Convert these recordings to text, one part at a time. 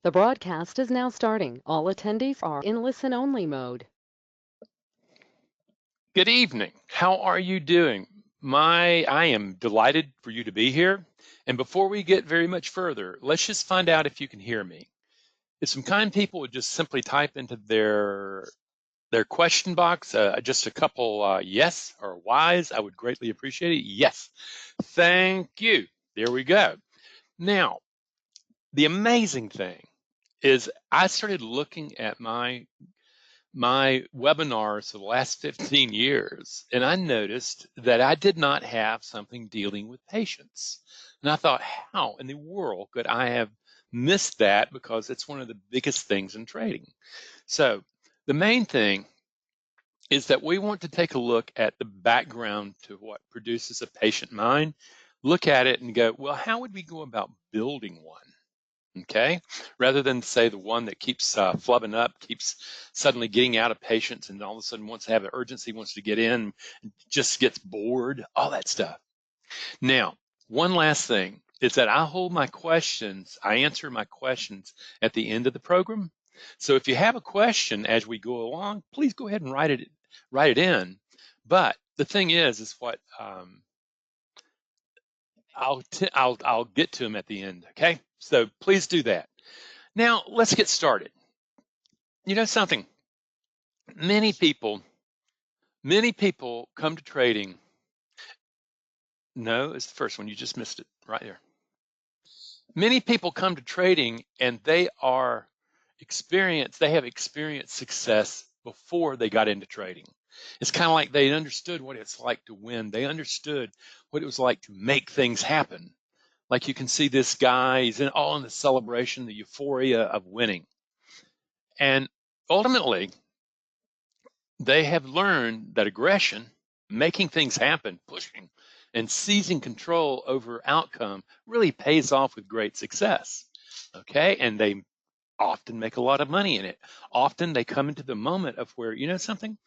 The broadcast is now starting. All attendees are in listen-only mode. Good evening. How are you doing? I am delighted for you to be here. And before we get very much further, let's just find out if you can hear me. If some kind people would just simply type into their question box just a couple yes or whys, I would greatly appreciate it. Yes. Thank you. There we go. Now, the amazing thing is I started looking at my webinars for the last 15 years, and I noticed that I did not have something dealing with patience. And I thought, how in the world could I have missed that? Because it's one of the biggest things in trading. So the main thing is that we want to take a look at the background to what produces a patient mind, look at it and go, well, how would we go about building one? Okay, rather than say the one that keeps flubbing up, keeps suddenly getting out of patience, and all of a sudden wants to have an urgency, wants to get in, just gets bored, all that stuff. Now, one last thing is that I answer my questions at the end of the program. So if you have a question as we go along, please go ahead and write it in. But the thing is what I'll get to them at the end. Okay, so please do that. Now let's get started. You know something? Many people come to trading. No, it's the first one. You just missed it right there. Many people come to trading and they have experienced success before they got into trading. It's kind of like they understood what it's like to win. They understood what it was like to make things happen. Like you can see this guy, he's all in the celebration, the euphoria of winning. And ultimately, they have learned that aggression, making things happen, pushing, and seizing control over outcome really pays off with great success. Okay, and they often make a lot of money in it. Often they come into the moment of where, you know something,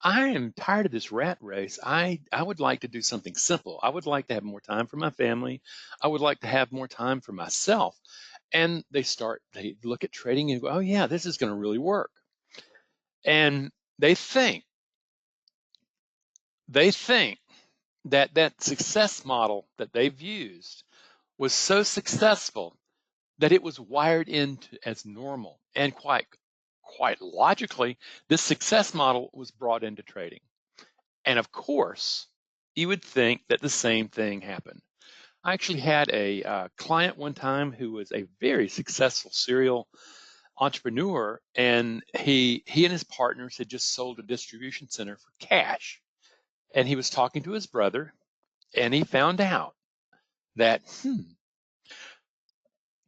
I am tired of this rat race. I would like to do something simple. I would like to have more time for my family. I would like to have more time for myself. And they look at trading and go, oh yeah, this is going to really work. And they think they think that that success model that they've used was so successful that it was wired into as normal, and quite logically this success model was brought into trading. And of course you would think that the same thing happened. I actually had a client one time who was a very successful serial entrepreneur, and he and his partners had just sold a distribution center for cash. And he was talking to his brother, and he found out that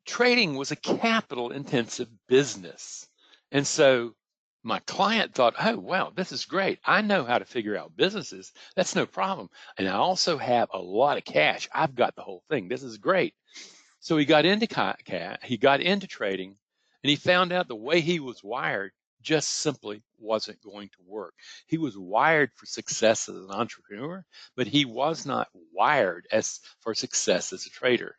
trading was a capital intensive business. And so my client thought, oh, wow, this is great. I know how to figure out businesses. That's no problem. And I also have a lot of cash. I've got the whole thing. This is great. So he got into trading, and he found out the way he was wired just simply wasn't going to work. He was wired for success as an entrepreneur, but he was not wired for success as a trader.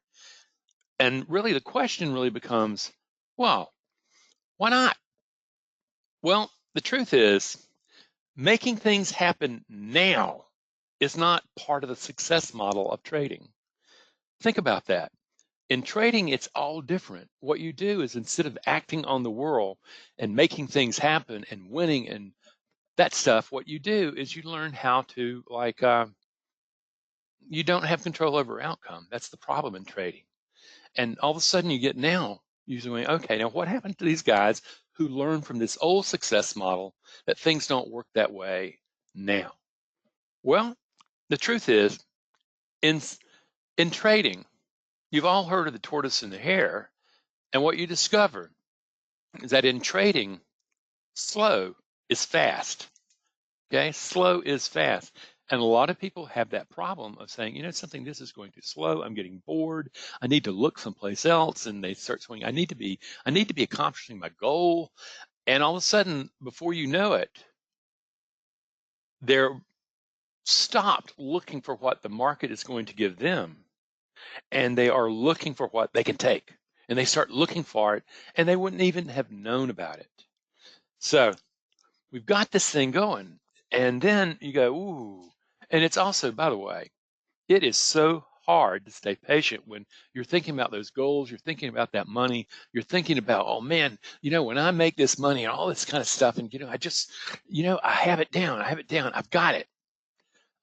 And really the question really becomes, well, why not? Well, the truth is, making things happen now is not part of the success model of trading. Think about that. In trading, it's all different. What you do is, instead of acting on the world and making things happen and winning and that stuff, what you do is you learn how to, you don't have control over outcome. That's the problem in trading. And all of a sudden you get now, you're going, okay, now what happened to these guys who learned from this old success model that things don't work that way now? Well, the truth is, in trading, you've all heard of the tortoise and the hare. And what you discover is that in trading, slow is fast. Okay, slow is fast. And a lot of people have that problem of saying, you know something, this is going too slow. I'm getting bored. I need to look someplace else. And they start saying, I need to be accomplishing my goal. And all of a sudden, before you know it, they're stopped looking for what the market is going to give them. And they are looking for what they can take. and they start looking for it, and they wouldn't even have known about it. So we've got this thing going, and then you go, ooh. And it's also, by the way, it is so hard to stay patient when you're thinking about those goals, you're thinking about that money, you're thinking about, oh man, when I make this money and all this kind of stuff, and I just, I have it down, I've got it.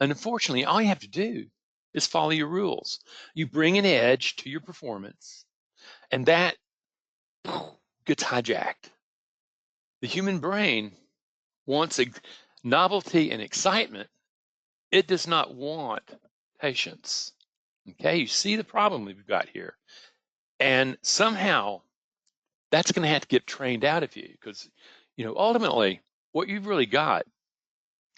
And unfortunately, all you have to do is follow your rules. You bring an edge to your performance, and that gets hijacked. The human brain wants novelty and excitement. It does not want patience. Okay, you see the problem we've got here. And somehow that's going to have to get trained out of you because, ultimately, what you've really got,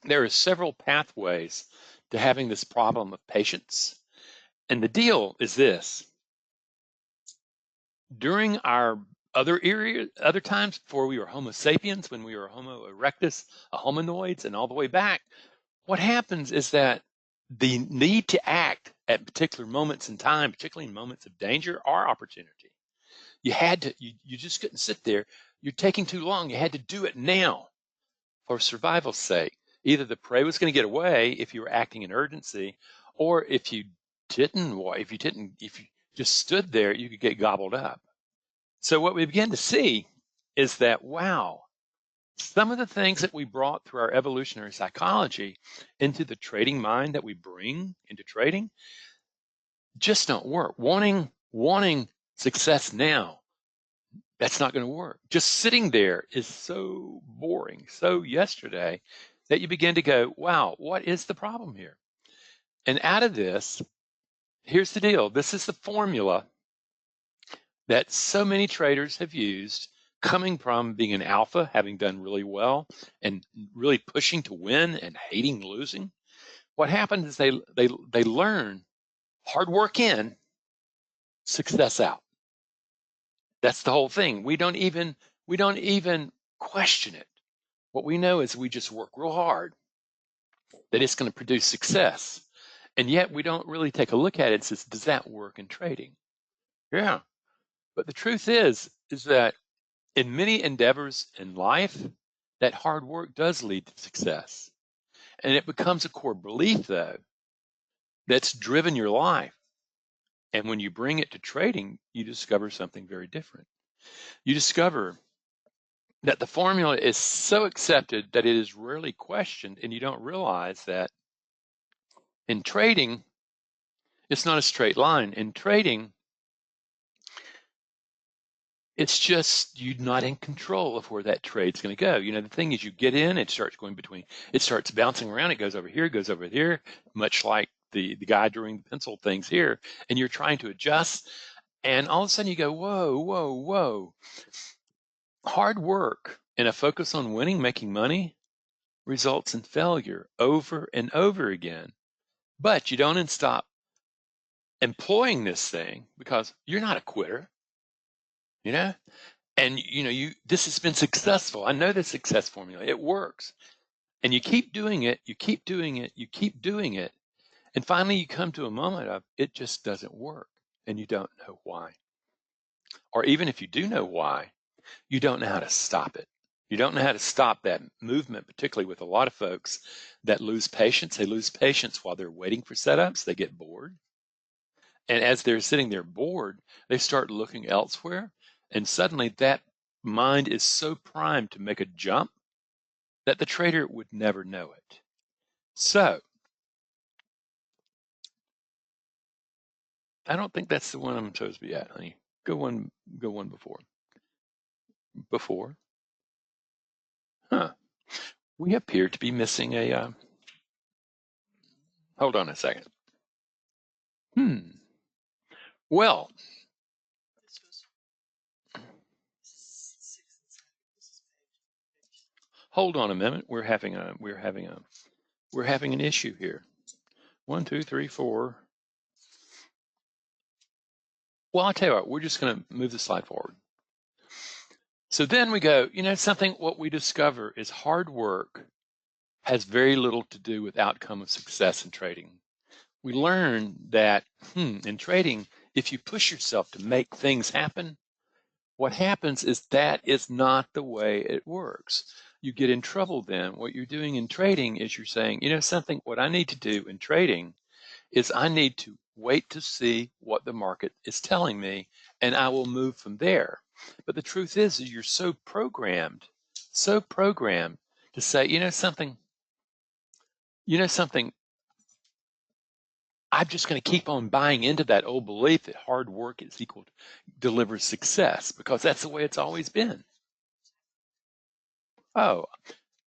there are several pathways to having this problem of patience. And the deal is this. During our other times before we were Homo sapiens, when we were Homo erectus, hominoids, and all the way back, what happens is that the need to act at particular moments in time, particularly in moments of danger or opportunity, you just couldn't sit there. You're taking too long. You had to do it now for survival's sake. Either the prey was going to get away if you were acting in urgency, or if you just stood there, you could get gobbled up. So what we begin to see is that, wow, some of the things that we brought through our evolutionary psychology into the trading mind that we bring into trading just don't work. Wanting success now, that's not going to work. Just sitting there is so boring, so yesterday, that you begin to go, wow, what is the problem here? And out of this, here's the deal. This is the formula that so many traders have used, coming from being an alpha, having done really well, and really pushing to win and hating losing. What happens is they learn hard work in, success out. That's the whole thing. We don't even question it. What we know is we just work real hard, that it's going to produce success. And yet we don't really take a look at it and say, does that work in trading? Yeah. But the truth is that in many endeavors in life, that hard work does lead to success. And it becomes a core belief, though, that's driven your life. And when you bring it to trading, you discover something very different. You discover that the formula is so accepted that it is rarely questioned, and you don't realize that in trading, it's not a straight line. In trading, it's just you're not in control of where that trade's going to go. The thing is, you get in, it starts bouncing around, it goes over here, it goes over there, much like the guy doing the pencil things here, and you're trying to adjust, and all of a sudden you go, whoa, whoa, whoa. Hard work and a focus on winning, making money, results in failure over and over again. But you don't stop employing this thing because you're not a quitter, and this has been successful. I know the success formula. It works. And you keep doing it, you keep doing it, you keep doing it. And finally you come to a moment of it just doesn't work, and you don't know why. Or even if you do know why, you don't know how to stop it. You don't know how to stop that movement, particularly with a lot of folks that lose patience. They lose patience while they're waiting for setups. They get bored. And as they're sitting there bored, they start looking elsewhere. And suddenly that mind is so primed to make a jump that the trader would never know it. So I don't think that's the one I'm supposed to be at, honey. Go one before. Before. Huh. We appear to be missing a, hold on a second. Well, hold on a minute. We're having an issue here. 1, 2, 3, 4. Well, I'll tell you what, we're just going to move the slide forward. So then we go, what we discover is hard work has very little to do with outcome of success in trading. We learn that in trading, if you push yourself to make things happen, what happens is that is not the way it works. You get in trouble then. What you're doing in trading is you're saying, you know something, what I need to do in trading is I need to wait to see what the market is telling me, and I will move from there. But the truth is you're so programmed to say, you know something, I'm just going to keep on buying into that old belief that hard work is equal to delivers success, because that's the way it's always been. Oh,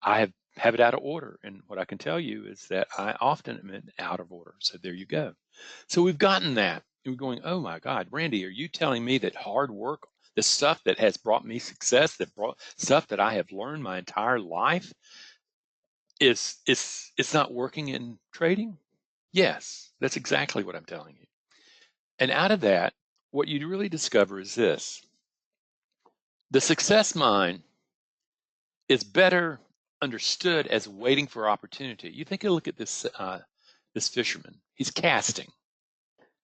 I have it out of order. And what I can tell you is that I often am out of order. So there you go. So we've gotten that. And we're going, oh my God, Randy, are you telling me that hard work, the stuff that has brought me success, stuff that I have learned my entire life, it's not working in trading? Yes, that's exactly what I'm telling you. And out of that, what you really discover is this. The success mind is better understood as waiting for opportunity. You think you look at this fisherman. He's casting.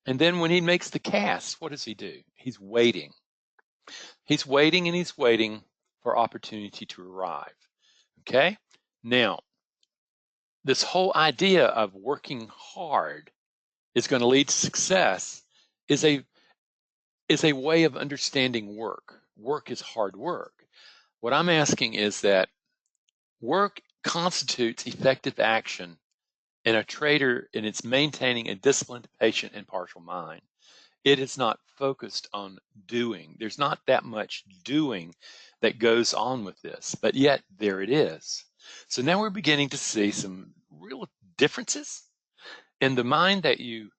And then when he makes the cast, what does he do? He's waiting. He's waiting and he's waiting for opportunity to arrive. Okay? Now, this whole idea of working hard is going to lead to success is a way of understanding work. Work is hard work. What I'm asking is that work constitutes effective action in a trader, and it's maintaining a disciplined, patient, and partial mind. It is not focused on doing. There's not that much doing that goes on with this, but yet there it is. So now we're beginning to see some real differences in the mind that you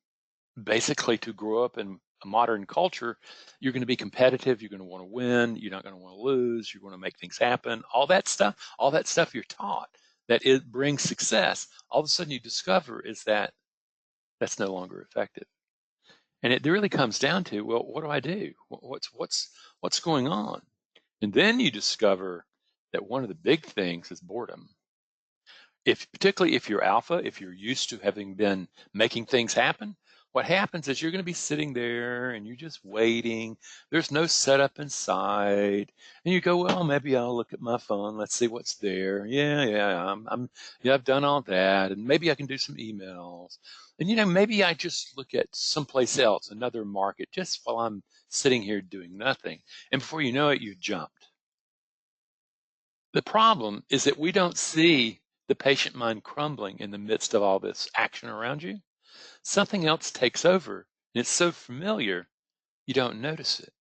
basically, to grow up in a modern culture, you're going to be competitive, you're going to want to win, you're not going to want to lose, you're going to make things happen, all that stuff you're taught that it brings success. All of a sudden you discover is that that's no longer effective. And it really comes down to, well, what do I do? What's going on? And then you discover that one of the big things is boredom. Particularly if you're alpha, if you're used to having been making things happen, what happens is you're going to be sitting there and you're just waiting. There's no setup inside, and you go, well, maybe I'll look at my phone. Let's see what's there. Yeah, I've done all that, and maybe I can do some emails. And maybe I just look at someplace else, another market, just while I'm sitting here doing nothing. And before you know it, you've jumped. The problem is that we don't see the patient mind crumbling in the midst of all this action around you. Something else takes over, and it's so familiar, you don't notice it.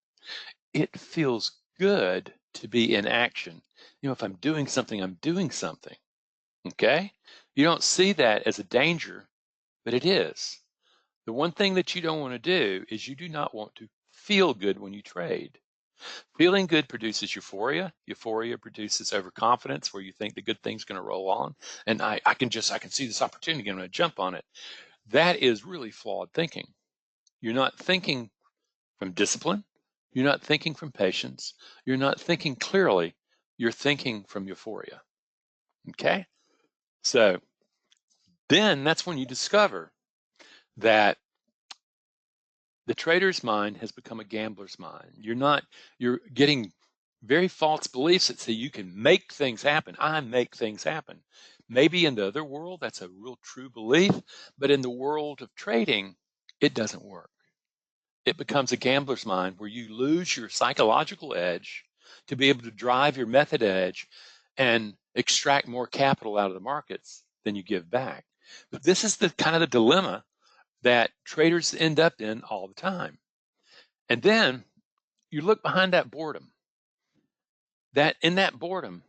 It feels good to be in action. If I'm doing something, I'm doing something. Okay? You don't see that as a danger, but it is. The one thing that you don't want to do is you do not want to feel good when you trade. Feeling good produces euphoria. Euphoria produces overconfidence, where you think the good thing's going to roll on, and I can see this opportunity, I'm going to jump on it. That is really flawed thinking. You're not thinking from discipline. You're not thinking from patience. You're not thinking clearly. You're thinking from euphoria. Okay? So then that's when you discover that the trader's mind has become a gambler's mind. You're getting very false beliefs that say you can make things happen. I make things happen. Maybe in the other world, that's a real true belief, but in the world of trading, it doesn't work. It becomes a gambler's mind where you lose your psychological edge to be able to drive your method edge and extract more capital out of the markets than you give back. But this is the kind of the dilemma that traders end up in all the time. And then you look behind that boredom. That in that boredom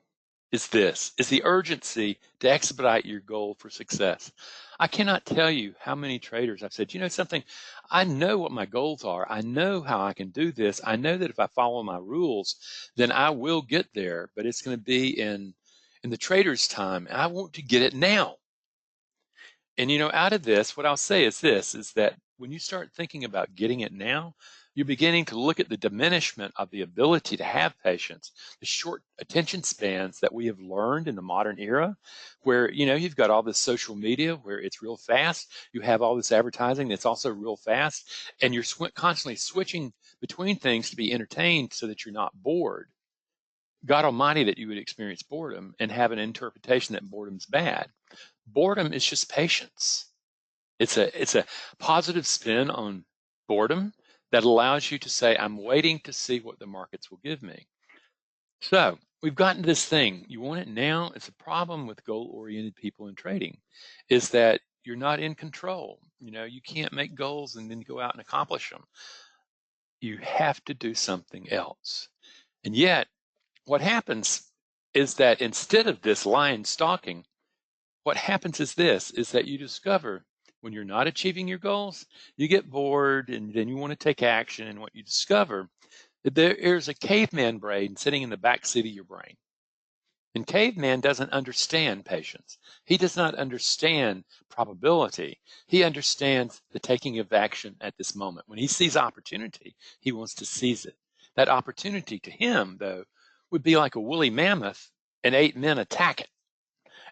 is the urgency to expedite your goal for success. I cannot tell you how many traders I've said, something, I know what my goals are. I know how I can do this. I know that if I follow my rules, then I will get there, but it's going to be in the trader's time. And I want to get it now. And out of this, what I'll say is this, is that when you start thinking about getting it now, you're beginning to look at the diminishment of the ability to have patience, the short attention spans that we have learned in the modern era, where you've got all this social media where it's real fast. You have all this advertising that's also real fast, and you're constantly switching between things to be entertained so that you're not bored. God Almighty, that you would experience boredom and have an interpretation that boredom's bad. Boredom is just patience. It's a positive spin on boredom that allows you to say, I'm waiting to see what the markets will give me. So we've gotten to this thing. You want it now. It's a problem with goal-oriented people in trading, is that you're not in control. You can't make goals and then go out and accomplish them. You have to do something else. And yet, what happens is that instead of this lion stalking, what happens is that you discover when you're not achieving your goals, you get bored and then you want to take action. And what you discover, that there's a caveman brain sitting in the back seat of your brain. And caveman doesn't understand patience. He does not understand probability. He understands the taking of action at this moment. When he sees opportunity, he wants to seize it. That opportunity to him, though, would be like a woolly mammoth and 8 men attack it.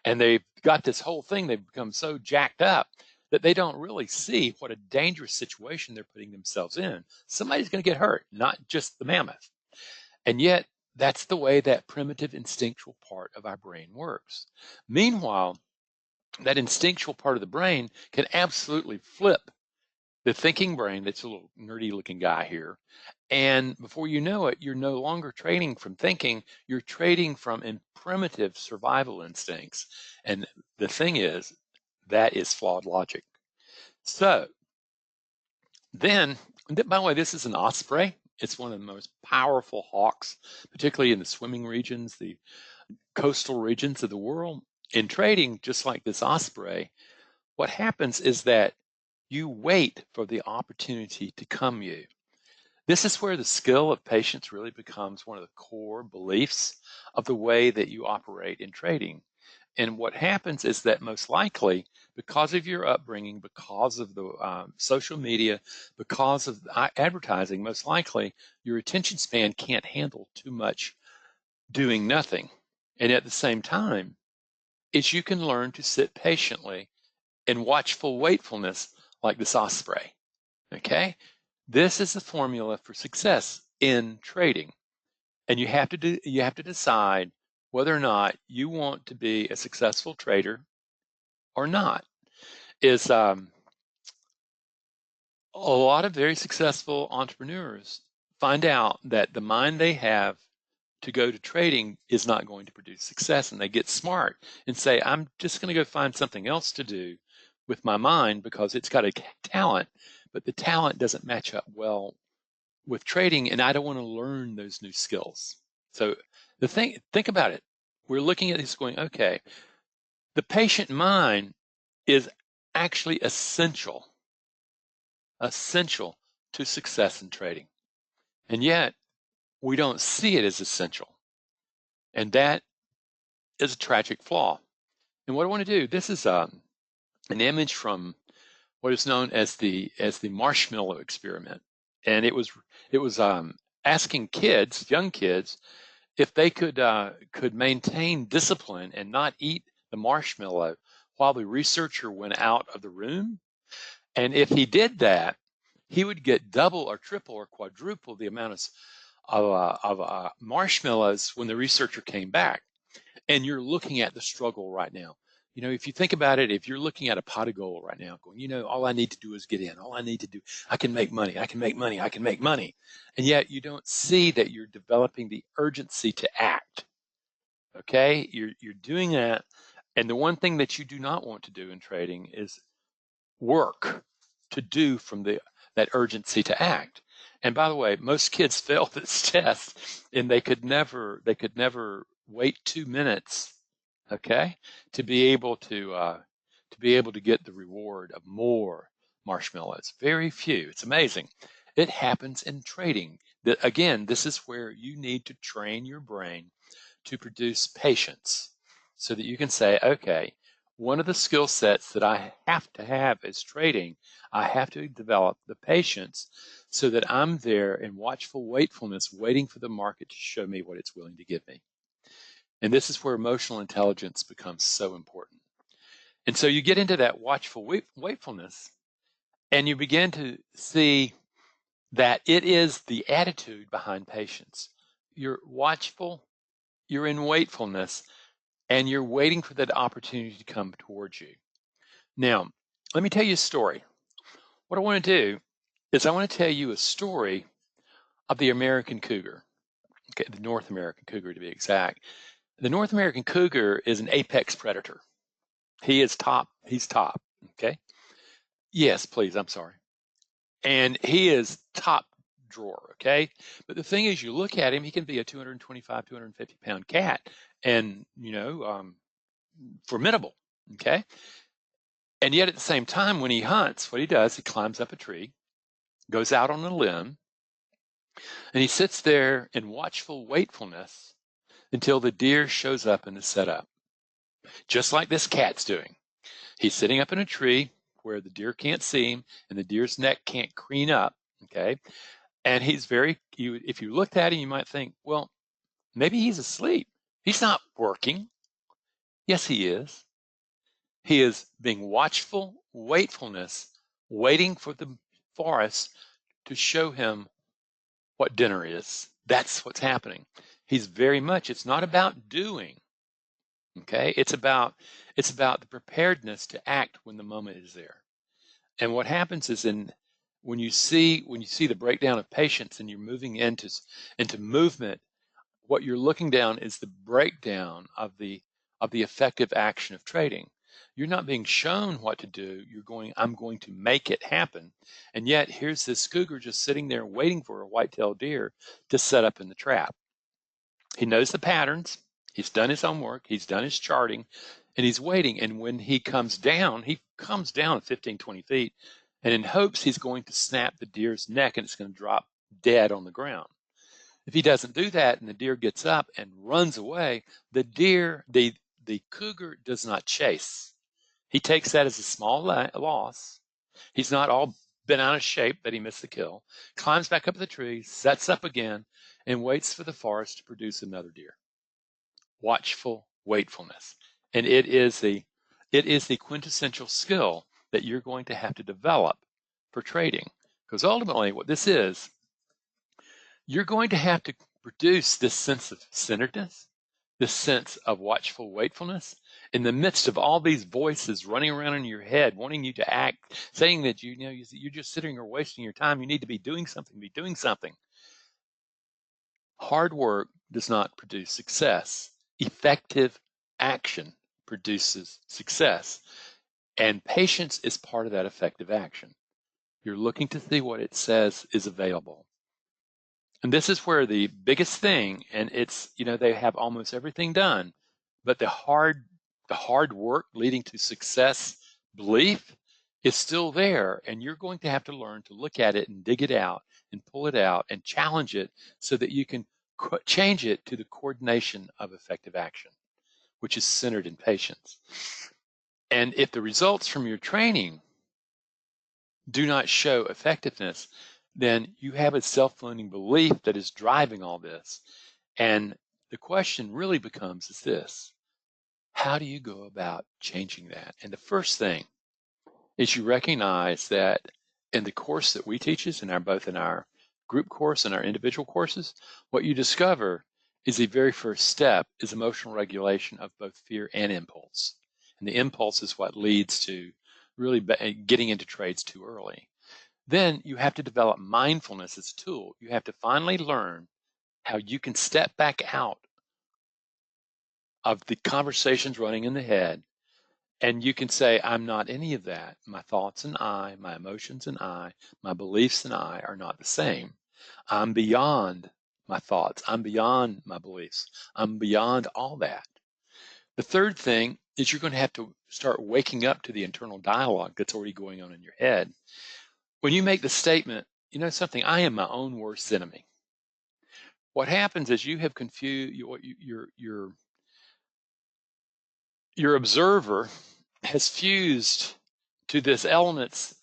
And they've got this whole thing, they've become so jacked up that they don't really see what a dangerous situation they're putting themselves in. Somebody's going to get hurt, not just the mammoth. And yet, that's the way that primitive instinctual part of our brain works. Meanwhile, that instinctual part of the brain can absolutely flip the thinking brain, that's a little nerdy looking guy here. And before you know it, you're no longer trading from thinking, you're trading from primitive survival instincts. And the thing is, that is flawed logic. So then, by the way, this is an osprey. It's one of the most powerful hawks, particularly in the swimming regions, the coastal regions of the world. In trading, just like this osprey, what happens is that you wait for the opportunity to come you. This is where the skill of patience really becomes one of the core beliefs of the way that you operate in trading. And what happens is that most likely, because of your upbringing, because of the social media, because of advertising, most likely your attention span can't handle too much doing nothing. And at the same time, is you can learn to sit patiently in watchful wakefulness like this osprey. Okay? This is the formula for success in trading. And you have to decide whether or not you want to be a successful trader or not. Is a lot of very successful entrepreneurs find out that the mind they have to go to trading is not going to produce success, and they get smart and say, I'm just going to go find something else to do with my mind because it's got a talent, but the talent doesn't match up well with trading, and I don't want to learn those new skills. So think about it. We're looking at this going, okay, the patient mind is actually essential to success in trading. And yet we don't see it as essential. And that is a tragic flaw. And what I want to do, this is an image from what is known as the marshmallow experiment. And it was asking young kids, if they could maintain discipline and not eat the marshmallow while the researcher went out of the room. And if he did that, he would get double or triple or quadruple the amount of marshmallows when the researcher came back. And you're looking at the struggle right now. If you think about it, if you're looking at a pot of gold right now, going, all I need to do is get in. All I need to do, I can make money. I can make money. I can make money. And yet you don't see that you're developing the urgency to act. Okay? You're doing that. And the one thing that you do not want to do in trading is work to do from that urgency to act. And by the way, most kids fail this test, and they could never wait 2 minutes, okay, to be able to get the reward of more marshmallows. Very few. It's amazing. It happens in trading. Again, this is where you need to train your brain to produce patience, so that you can say, okay, one of the skill sets that I have to have is trading. I have to develop the patience so that I'm there in watchful wakefulness, waiting for the market to show me what it's willing to give me. And this is where emotional intelligence becomes so important. And so you get into that watchful wakefulness, and you begin to see that it is the attitude behind patience. You're watchful, you're in wakefulness, and you're waiting for that opportunity to come towards you. Now, let me tell you a story. What I want to do is I want to tell you a story of the American cougar, okay, the North American cougar to be exact. The North American cougar is an apex predator. He is top. He's top. Okay. Yes, please. I'm sorry. And he is top drawer. Okay. But the thing is, you look at him, he can be a 225, 250 pound cat and, formidable. Okay. And yet at the same time, when he hunts, what he does, he climbs up a tree, goes out on a limb, and he sits there in watchful wakefulness until the deer shows up and is set up. Just like this cat's doing. He's sitting up in a tree where the deer can't see him and the deer's neck can't crane up, okay? And he's if you looked at him, you might think, well, maybe he's asleep. He's not working. Yes, he is. He is being watchful, wakefulness, waiting for the forest to show him what dinner is. That's what's happening. It's not about doing, okay? It's about the preparedness to act when the moment is there. And what happens is when you see the breakdown of patience and you're moving into movement, what you're looking down is the breakdown of the effective action of trading. You're not being shown what to do. I'm going to make it happen. And yet here's this cougar just sitting there waiting for a white-tailed deer to set up in the trap. He knows the patterns. He's done his homework. He's done his charting, and he's waiting. And when he comes down 15, 20 feet, and in hopes he's going to snap the deer's neck and it's going to drop dead on the ground. If he doesn't do that and the deer gets up and runs away, the cougar does not chase. He takes that as a small loss. He's not all bent out of shape that he missed the kill, climbs back up the tree, sets up again, and waits for the forest to produce another deer. Watchful wakefulness. And it is the quintessential skill that you're going to have to develop for trading. Because ultimately what this is, you're going to have to produce this sense of centeredness, this sense of watchful wakefulness in the midst of all these voices running around in your head, wanting you to act, saying that you're just sitting here wasting your time. You need to be doing something. Hard work does not produce success. Effective action produces success. And patience is part of that effective action. You're looking to see what it says is available. And this is where the biggest thing, and it's, they have almost everything done, but the hard work leading to success belief is still there. And you're going to have to learn to look at it and dig it out and pull it out and challenge it so that you can change it to the coordination of effective action, which is centered in patience. And if the results from your training do not show effectiveness, then you have a self-limiting belief that is driving all this. And the question really becomes is this: how do you go about changing that? And the first thing is you recognize that in the course that we teach us, both in our group course and our individual courses, what you discover is the very first step is emotional regulation of both fear and impulse. And the impulse is what leads to really getting into trades too early. Then you have to develop mindfulness as a tool. You have to finally learn how you can step back out of the conversations running in the head, and you can say, I'm not any of that. My thoughts and I, my emotions and I, my beliefs and I are not the same. I'm beyond my thoughts. I'm beyond my beliefs. I'm beyond all that. The third thing is you're going to have to start waking up to the internal dialogue that's already going on in your head. When you make the statement, something, I am my own worst enemy. What happens is you have confused your observer has fused to this elements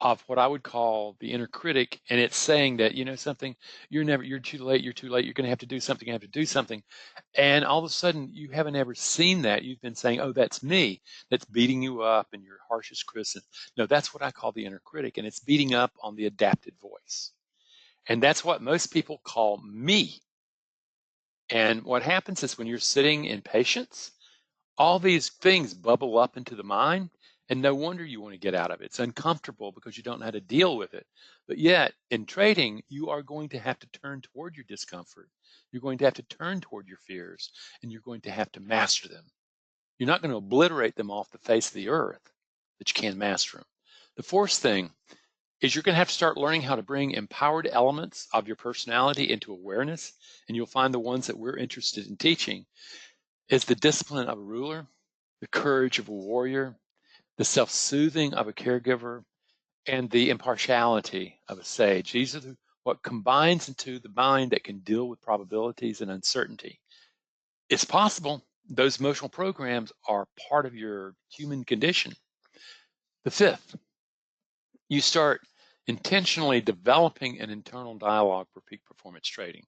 of what I would call the inner critic, and it's saying that, you know something, you're too late, you're too late, you're going to have to do something, you have to do something. And all of a sudden, you haven't ever seen that. You've been saying, oh, that's me, that's beating you up and your harshest criticism. No, that's what I call the inner critic, and it's beating up on the adapted voice. And that's what most people call me. And what happens is when you're sitting in patience, all these things bubble up into the mind, and no wonder you want to get out of it. It's uncomfortable because you don't know how to deal with it. But yet, in trading, you are going to have to turn toward your discomfort. You're going to have to turn toward your fears, and you're going to have to master them. You're not going to obliterate them off the face of the earth, but you can master them. The fourth thing is you're going to have to start learning how to bring empowered elements of your personality into awareness, and you'll find the ones that we're interested in teaching is the discipline of a ruler, the courage of a warrior, the self-soothing of a caregiver, and the impartiality of a sage. These are what combines into the mind that can deal with probabilities and uncertainty. It's possible those emotional programs are part of your human condition. The fifth, you start intentionally developing an internal dialogue for peak performance trading.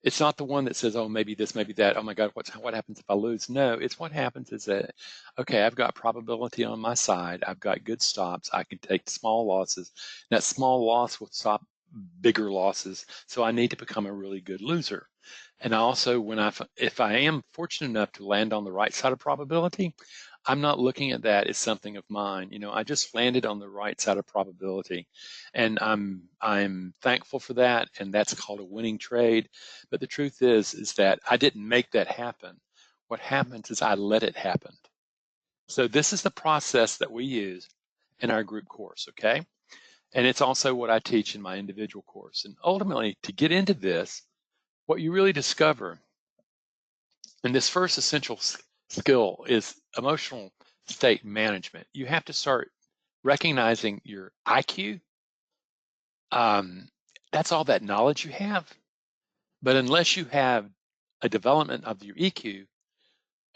It's not the one that says, oh, maybe this, maybe that. Oh my God, what happens if I lose? No, it's what happens is that, okay, I've got probability on my side. I've got good stops. I can take small losses. That small loss will stop bigger losses. So I need to become a really good loser. And also, if I am fortunate enough to land on the right side of probability, I'm not looking at that as something of mine. You know, I just landed on the right side of probability, and I'm thankful for that. And that's called a winning trade. But the truth is that I didn't make that happen. What happens is I let it happen. So this is the process that we use in our group course. Okay. And it's also what I teach in my individual course. And ultimately, to get into this, what you really discover, and this first essential skill is emotional state management. You have to start recognizing your IQ. That's all that knowledge you have. But unless you have a development of your EQ,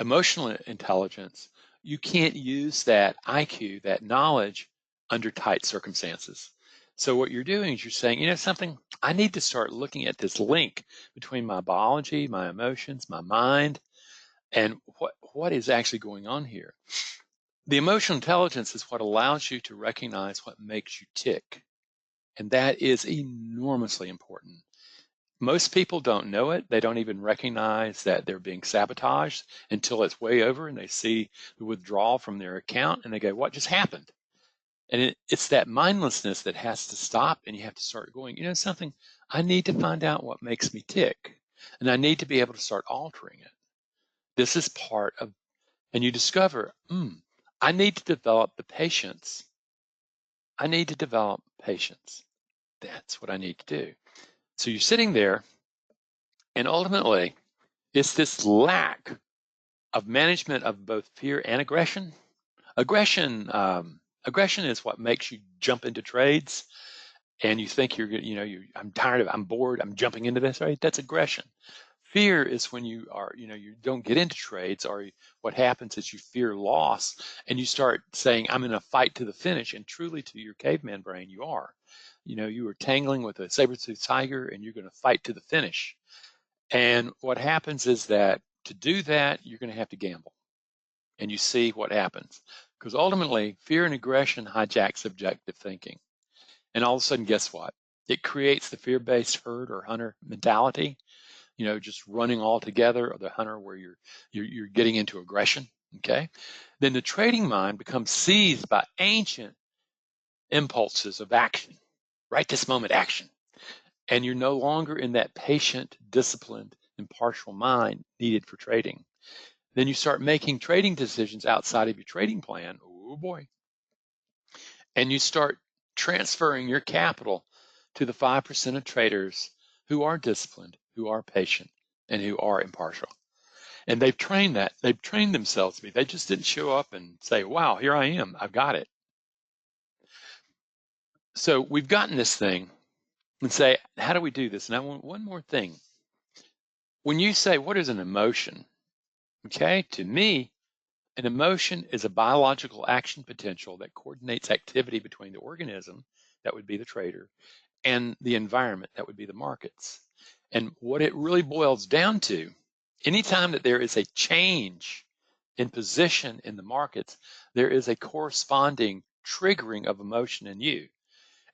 emotional intelligence, you can't use that IQ, that knowledge, under tight circumstances. So what you're doing is you're saying, you know something, I need to start looking at this link between my biology, my emotions, my mind, and what is actually going on here. The emotional intelligence is what allows you to recognize what makes you tick. And that is enormously important. Most people don't know it. They don't even recognize that they're being sabotaged until it's way over and they see the withdrawal from their account and they go, what just happened? And it's that mindlessness that has to stop, and you have to start going, you know something, I need to find out what makes me tick, and I need to be able to start altering it. This is part of, and you discover, I need to develop the patience. I need to develop patience. That's what I need to do. So you're sitting there, and ultimately, it's this lack of management of both fear and aggression. Aggression is what makes you jump into trades, and you think I'm tired of, I'm bored, I'm jumping into this, right? That's aggression. Fear is when you are, you don't get into trades, or what happens is you fear loss, and you start saying, I'm in a fight to the finish, and truly to your caveman brain, you are. You are tangling with a saber-toothed tiger, and you're going to fight to the finish. And what happens is that to do that, you're going to have to gamble. And you see what happens. Because ultimately, fear and aggression hijacks subjective thinking. And all of a sudden, guess what? It creates the fear-based herd or hunter mentality, just running all together, or the hunter where you're getting into aggression. Okay. Then the trading mind becomes seized by ancient impulses of action, right this moment action. And you're no longer in that patient, disciplined, impartial mind needed for trading. Then you start making trading decisions outside of your trading plan. Oh boy. And you start transferring your capital to the 5% of traders who are disciplined, who are patient, and who are impartial. And they've trained that. They've trained themselves to be. They just didn't show up and say, wow, here I am. I've got it. So we've gotten this thing and say, how do we do this? And I want one more thing. When you say, what is an emotion? Okay, to me, An emotion is a biological action potential that coordinates activity between the organism, that would be the trader, and the environment, that would be the markets. And what it really boils down to, anytime that there is a change in position in the markets, there is a corresponding triggering of emotion in you.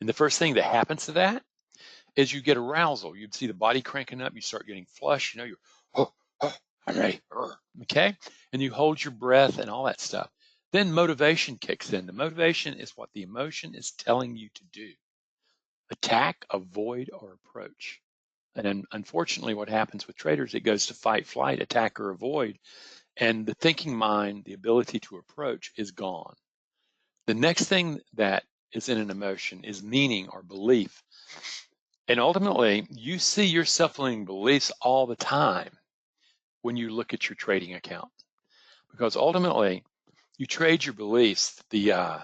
And the first thing that happens to that is you get arousal. You'd see the body cranking up, you start getting flushed, you're, oh, oh, I'm ready, okay? And you hold your breath and all that stuff. Then motivation kicks in. The motivation is what the emotion is telling you to do. Attack, avoid, or approach. And unfortunately, what happens with traders, it goes to fight, flight, attack, or avoid. And the thinking mind, the ability to approach, is gone. The next thing that is in an emotion is meaning or belief. And ultimately, you see your self-limiting beliefs all the time when you look at your trading account. Because ultimately, you trade your beliefs, the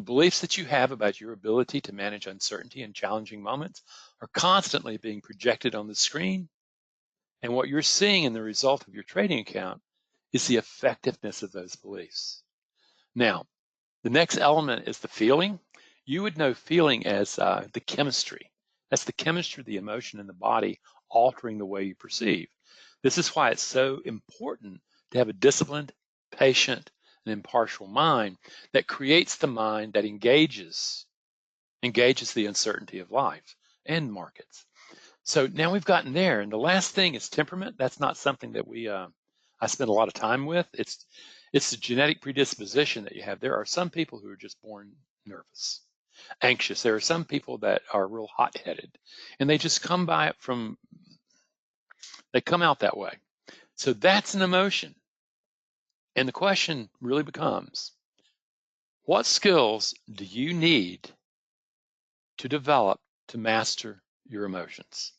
beliefs that you have about your ability to manage uncertainty in challenging moments are constantly being projected on the screen. And what you're seeing in the result of your trading account is the effectiveness of those beliefs. Now, the next element is the feeling. You would know feeling as the chemistry. That's the chemistry of the emotion in the body altering the way you perceive. This is why it's so important to have a disciplined, patient, and impartial mind that creates the mind that engages the uncertainty of life and markets. So now we've gotten there, and the last thing is temperament. That's not something that I spend a lot of time with. It's the genetic predisposition that you have. There are some people who are just born nervous, anxious. There are some people that are real hot-headed, and they just they come out that way. So that's an emotion. And the question really becomes, what skills do you need to develop to master your emotions,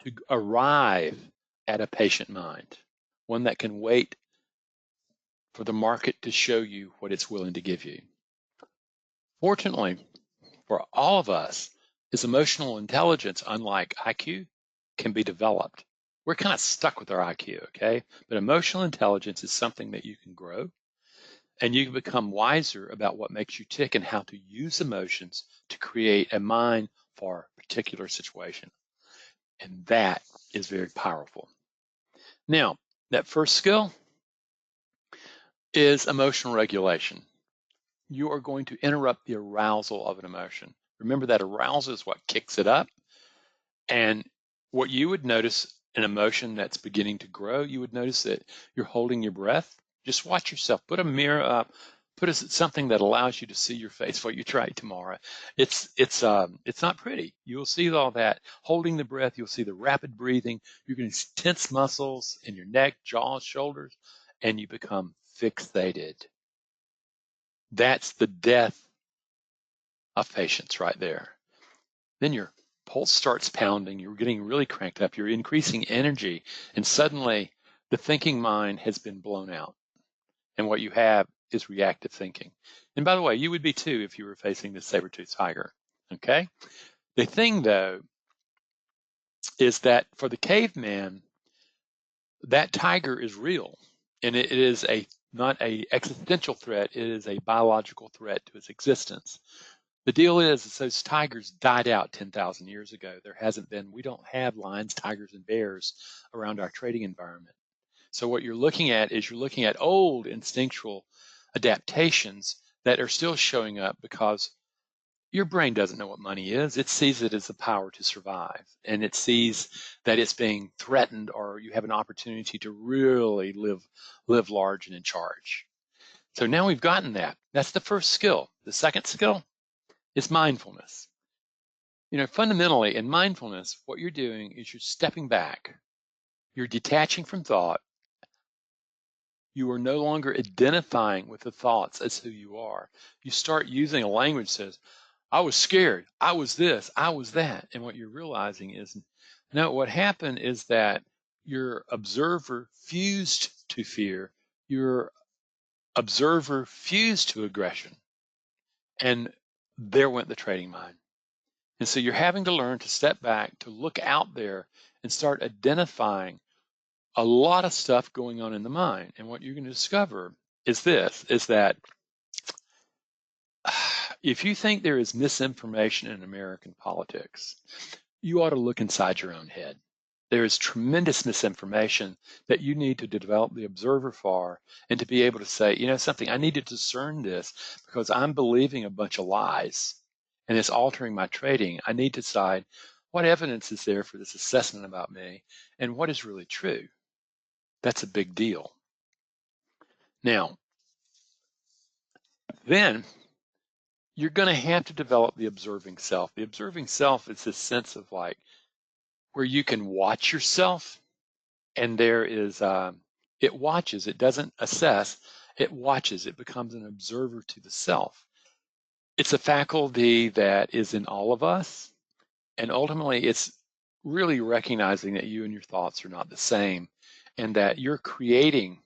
to arrive at a patient mind, one that can wait for the market to show you what it's willing to give you? Fortunately, for all of us, is emotional intelligence, unlike IQ, can be developed. We're kind of stuck with our IQ, okay? But emotional intelligence is something that you can grow, and you can become wiser about what makes you tick and how to use emotions to create a mind for a particular situation. And that is very powerful. Now, that first skill is emotional regulation. You are going to interrupt the arousal of an emotion. Remember that arousal is what kicks it up. And what you would notice, an emotion that's beginning to grow, you would notice that you're holding your breath. Just watch yourself. Put a mirror up. Put something that allows you to see your face while you try tomorrow. It's not pretty. You will see all that. Holding the breath, you'll see the rapid breathing. You're going to tense muscles in your neck, jaw, shoulders, and you become fixated. That's the death of patience right there. Then your pulse starts pounding, you're getting really cranked up, you're increasing energy, and suddenly the thinking mind has been blown out. And what you have is reactive thinking. And by the way, you would be too if you were facing this saber-toothed tiger, okay? The thing, though, is that for the caveman, that tiger is real, and it is not a existential threat, it is a biological threat to its existence. The deal is those tigers died out 10,000 years ago. We don't have lions, tigers, and bears around our trading environment. So what you're looking at is old instinctual adaptations that are still showing up because your brain doesn't know what money is. It sees it as the power to survive, and it sees that it's being threatened, or you have an opportunity to really live large and in charge. So now we've gotten that. That's the first skill. The second skill is mindfulness. Fundamentally in mindfulness, what you're doing is you're stepping back. You're detaching from thought. You are no longer identifying with the thoughts as who you are. You start using a language that says, I was scared, I was this, I was that. And what you're realizing is, no, what happened is that your observer fused to fear, your observer fused to aggression, and there went the trading mind. And so you're having to learn to step back, to look out there and start identifying a lot of stuff going on in the mind. And what you're going to discover is this, is that if you think there is misinformation in American politics, you ought to look inside your own head. There is tremendous misinformation that you need to develop the observer for and to be able to say, you know something, I need to discern this because I'm believing a bunch of lies and it's altering my trading. I need to decide what evidence is there for this assessment about me and what is really true. That's a big deal. Now, then you're going to have to develop the observing self. The observing self is this sense of like where you can watch yourself, and there is it watches. It doesn't assess. It watches. It becomes an observer to the self. It's a faculty that is in all of us, and ultimately, it's really recognizing that you and your thoughts are not the same, and that you're creating.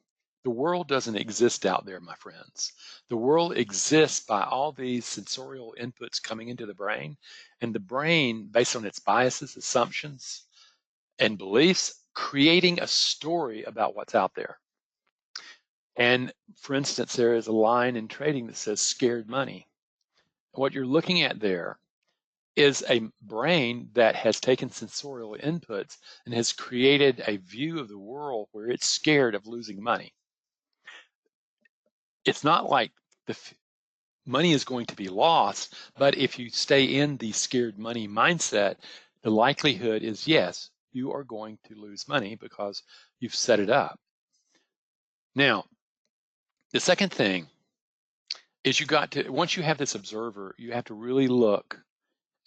The world doesn't exist out there, my friends. The world exists by all these sensorial inputs coming into the brain, and the brain, based on its biases, assumptions, and beliefs, creating a story about what's out there. And for instance, there is a line in trading that says scared money. What you're looking at there is a brain that has taken sensorial inputs and has created a view of the world where it's scared of losing money. It's not like the money is going to be lost, but if you stay in the scared money mindset, the likelihood is yes, you are going to lose money because you've set it up. Now, the second thing is once you have this observer, you have to really look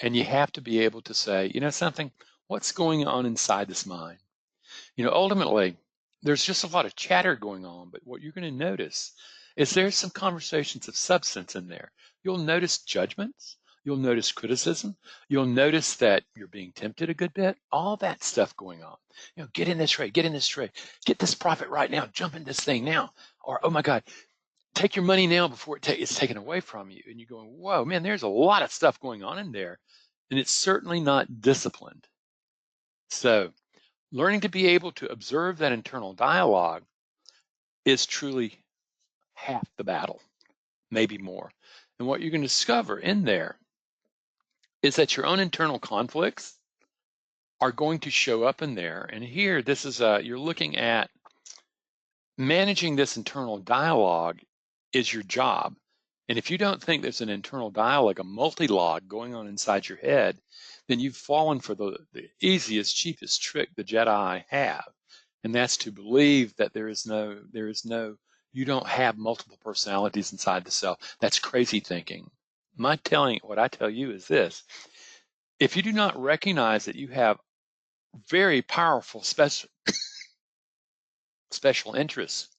and you have to be able to say, you know something, what's going on inside this mind? Ultimately, there's just a lot of chatter going on, but what you're going to notice is there's some conversations of substance in there. You'll notice judgments. You'll notice criticism. You'll notice that you're being tempted a good bit. All that stuff going on. Get in this trade, get in this trade, get this profit right now, jump in this thing now. Or, oh my God, take your money now before it's taken away from you. And you're going, whoa, man, there's a lot of stuff going on in there. And it's certainly not disciplined. So, learning to be able to observe that internal dialogue is truly half the battle, maybe more. And what you're going to discover in there is that your own internal conflicts are going to show up in there. And here, this is you're looking at managing this internal dialogue is your job. And if you don't think there's an internal dialogue, a multi-log going on inside your head, then you've fallen for the easiest, cheapest trick the Jedi have. And that's to believe that you don't have multiple personalities inside the self. That's crazy thinking. What I tell you is this. If you do not recognize that you have very powerful special interests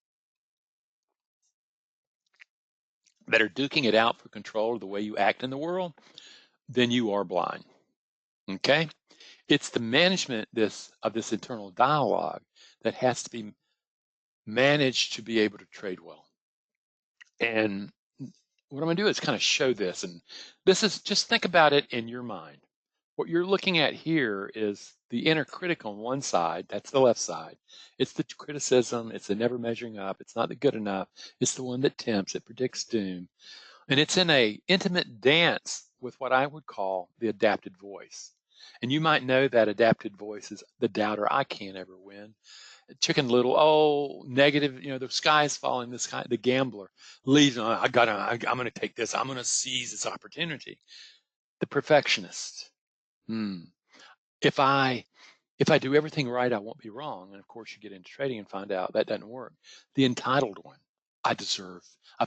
that are duking it out for control of the way you act in the world, then you are blind. Okay? It's the management of this internal dialogue that has to be managed to be able to trade well. And what I'm going to do is kind of show this. And this is, just think about it in your mind. What you're looking at here is the inner critic on one side. That's the left side. It's the criticism. It's the never measuring up. It's not the good enough. It's the one that tempts. It predicts doom. And it's in a intimate dance with what I would call the adapted voice. And you might know that adapted voice is the doubter. I can't ever win. Chicken Little, oh, negative, the sky is falling, the gambler leaves, I'm going to take this, I'm going to seize this opportunity. The perfectionist, if I do everything right, I won't be wrong. And of course, you get into trading and find out that doesn't work. The entitled one, I've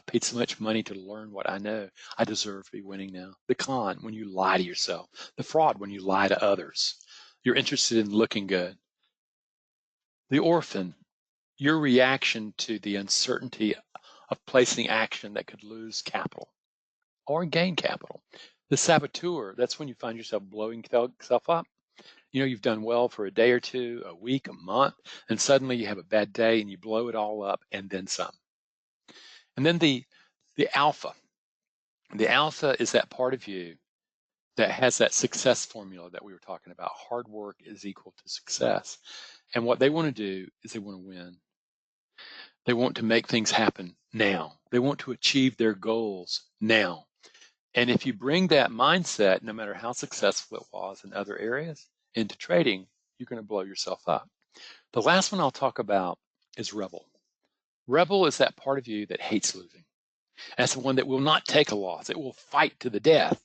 paid so much money to learn what I know. I deserve to be winning now. The con, when you lie to yourself. The fraud, when you lie to others. You're interested in looking good. The orphan, your reaction to the uncertainty of placing action that could lose capital or gain capital. The saboteur, that's when you find yourself blowing yourself up. You've done well for a day or two, a week, a month, and suddenly you have a bad day and you blow it all up and then some. And then the alpha. The alpha is that part of you that has that success formula that we were talking about. Hard work is equal to success. And what they want to do is they want to win. They want to make things happen now. They want to achieve their goals now. And if you bring that mindset, no matter how successful it was in other areas, into trading, you're going to blow yourself up. The last one I'll talk about is rebel. Rebel is that part of you that hates losing. That's the one that will not take a loss. It will fight to the death.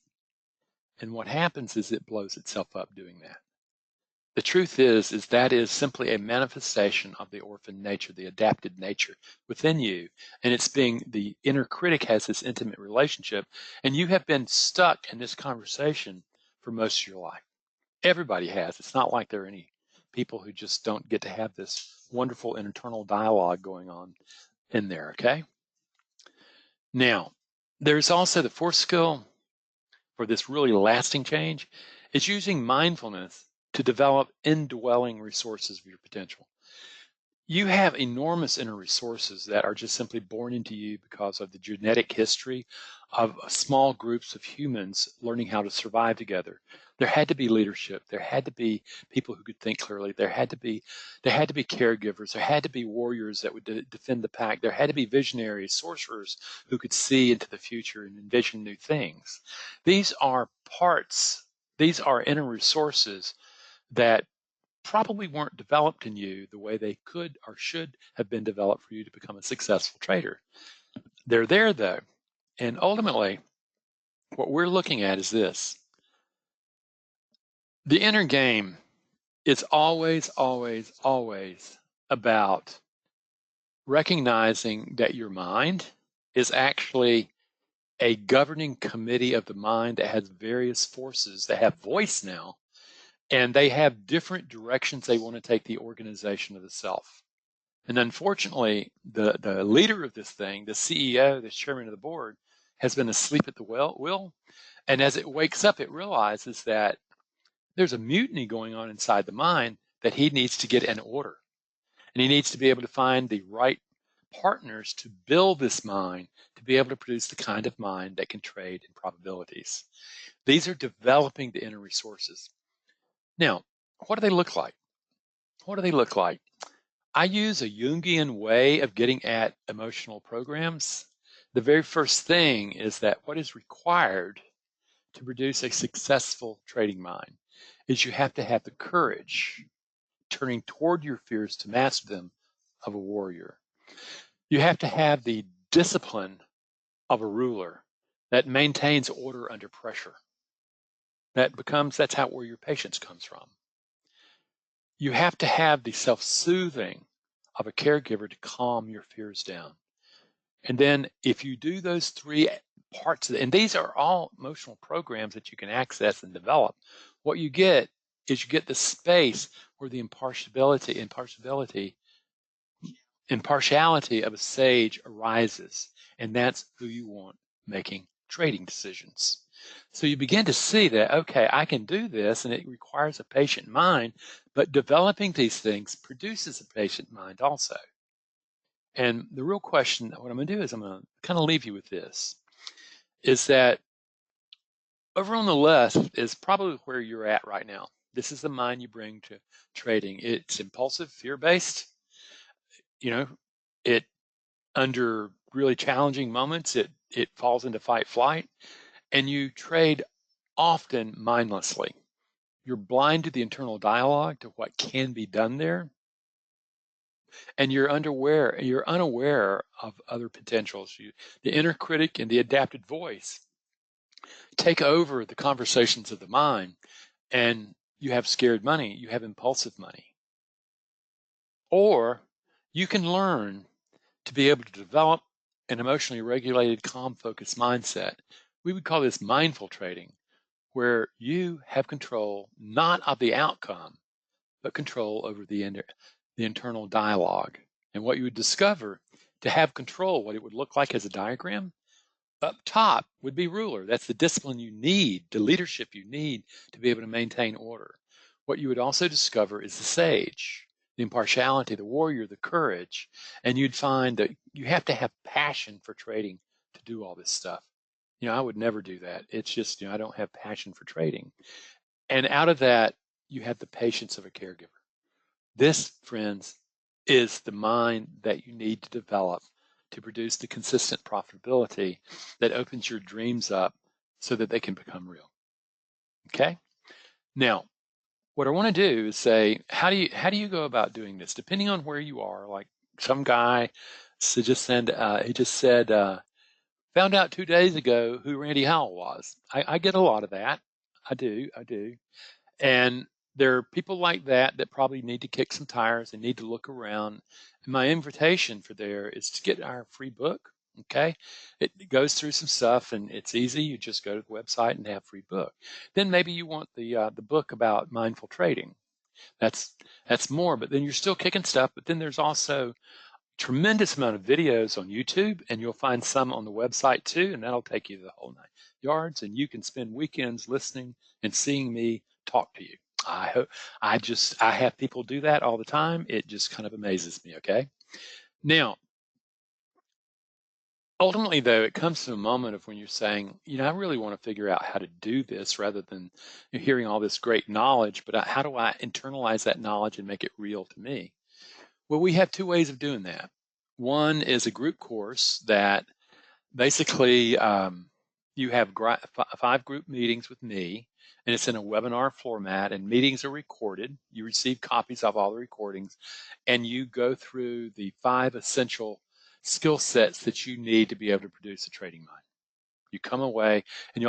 And what happens is it blows itself up doing that. The truth is that is simply a manifestation of the orphan nature, the adapted nature within you. And it's being the inner critic has this intimate relationship, and you have been stuck in this conversation for most of your life. Everybody has. It's not like there are any people who just don't get to have this wonderful internal dialogue going on in there, okay? Now, there's also the fourth skill for this really lasting change is using mindfulness to develop indwelling resources of your potential. You have enormous inner resources that are just simply born into you because of the genetic history of small groups of humans learning how to survive together. There had to be leadership. There had to be people who could think clearly. There had to be caregivers. There had to be warriors that would defend the pack. There had to be visionaries, sorcerers who could see into the future and envision new things. These are parts, these are inner resources that probably weren't developed in you the way they could or should have been developed for you to become a successful trader. They're there though. And ultimately, what we're looking at is this. The inner game is always, always, always about recognizing that your mind is actually a governing committee of the mind that has various forces that have voice now, and they have different directions they want to take the organization of the self. And unfortunately, the leader of this thing, the CEO, the chairman of the board, has been asleep at the wheel. And as it wakes up, it realizes that there's a mutiny going on inside the mind that he needs to get in order. And he needs to be able to find the right partners to build this mind to be able to produce the kind of mind that can trade in probabilities. These are developing the inner resources. Now, what do they look like? What do they look like? I use a Jungian way of getting at emotional programs. The very first thing is that what is required to produce a successful trading mind is you have to have the courage, turning toward your fears to master them, of a warrior. You have to have the discipline of a ruler that maintains order under pressure. That's where your patience comes from. You have to have the self-soothing of a caregiver to calm your fears down. And then if you do those three parts, and these are all emotional programs that you can access and develop, what you get is you get the space where the impartiality of a sage arises. And that's who you want making trading decisions. So you begin to see that, okay, I can do this, and it requires a patient mind, but developing these things produces a patient mind also. And the real question, what I'm going to do is I'm going to kind of leave you with this, is that over on the left is probably where you're at right now. This is the mind you bring to trading. It's impulsive, fear-based. You know, it under really challenging moments, it falls into fight flight, and you trade often mindlessly. You're blind to the internal dialogue, to what can be done there, and you're unaware of other potentials. The inner critic and the adapted voice take over the conversations of the mind, and you have scared money, you have impulsive money. Or you can learn to be able to develop an emotionally regulated, calm, focused mindset. We would call this mindful trading, where you have control not of the outcome, but control over the internal dialogue. And what you would discover, to have control, what it would look like as a diagram, up top would be ruler. That's the discipline you need, the leadership you need to be able to maintain order. What you would also discover is the sage, the impartiality, the warrior, the courage. And you'd find that you have to have passion for trading to do all this stuff. I would never do that. It's just, I don't have passion for trading. And out of that, you have the patience of a caregiver. This, friends, is the mind that you need to develop to produce the consistent profitability that opens your dreams up so that they can become real. Okay? Now, what I want to do is say, how do you go about doing this? Depending on where you are, like some guy just said, found out 2 days ago who Randy Howell was. I get a lot of that. I do. And there are people like that that probably need to kick some tires and need to look around. And my invitation for there is to get our free book. Okay, it goes through some stuff and it's easy. You just go to the website and have free book. Then maybe you want the book about mindful trading. That's more, but then you're still kicking stuff. But then there's also tremendous amount of videos on YouTube, and you'll find some on the website too, and that'll take you the whole 9 yards, and you can spend weekends listening and seeing me talk to you. I have people do that all the time. It just kind of amazes me. Okay, now ultimately though, it comes to a moment of when you're saying, I really want to figure out how to do this rather than hearing all this great knowledge, but how do I internalize that knowledge and make it real to me? Well, we have two ways of doing that. One is a group course that basically you have 5 group meetings with me, and it's in a webinar format, and meetings are recorded. You receive copies of all the recordings, and you go through the 5 essential skill sets that you need to be able to produce a trading mind. You come away, and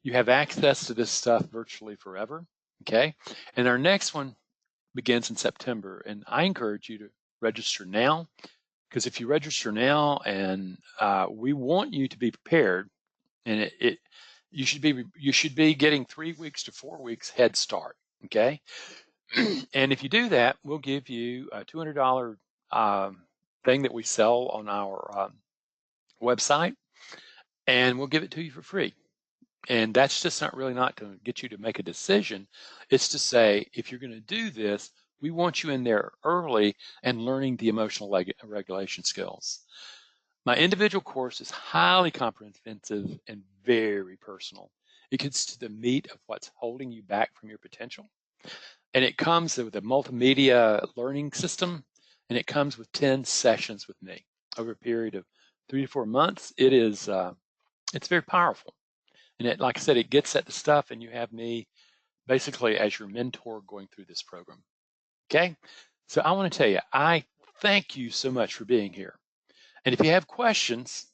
you have access to this stuff virtually forever. Okay, and our next one begins in September, and I encourage you to register now, because if you register now, and we want you to be prepared, and you should be getting 3 weeks to 4 weeks head start. Okay, and if you do that, we'll give you a $200 thing that we sell on our website, and we'll give it to you for free. And that's just not to get you to make a decision. It's to say, if you're going to do this, we want you in there early and learning the emotional regulation skills. My individual course is highly comprehensive and very personal. It gets to the meat of what's holding you back from your potential. And it comes with a multimedia learning system, and it comes with 10 sessions with me over a period of 3 to 4 months. It's very powerful. And like I said, it gets at the stuff, and you have me basically as your mentor going through this program. Okay? So I want to tell you, I thank you so much for being here. And if you have questions,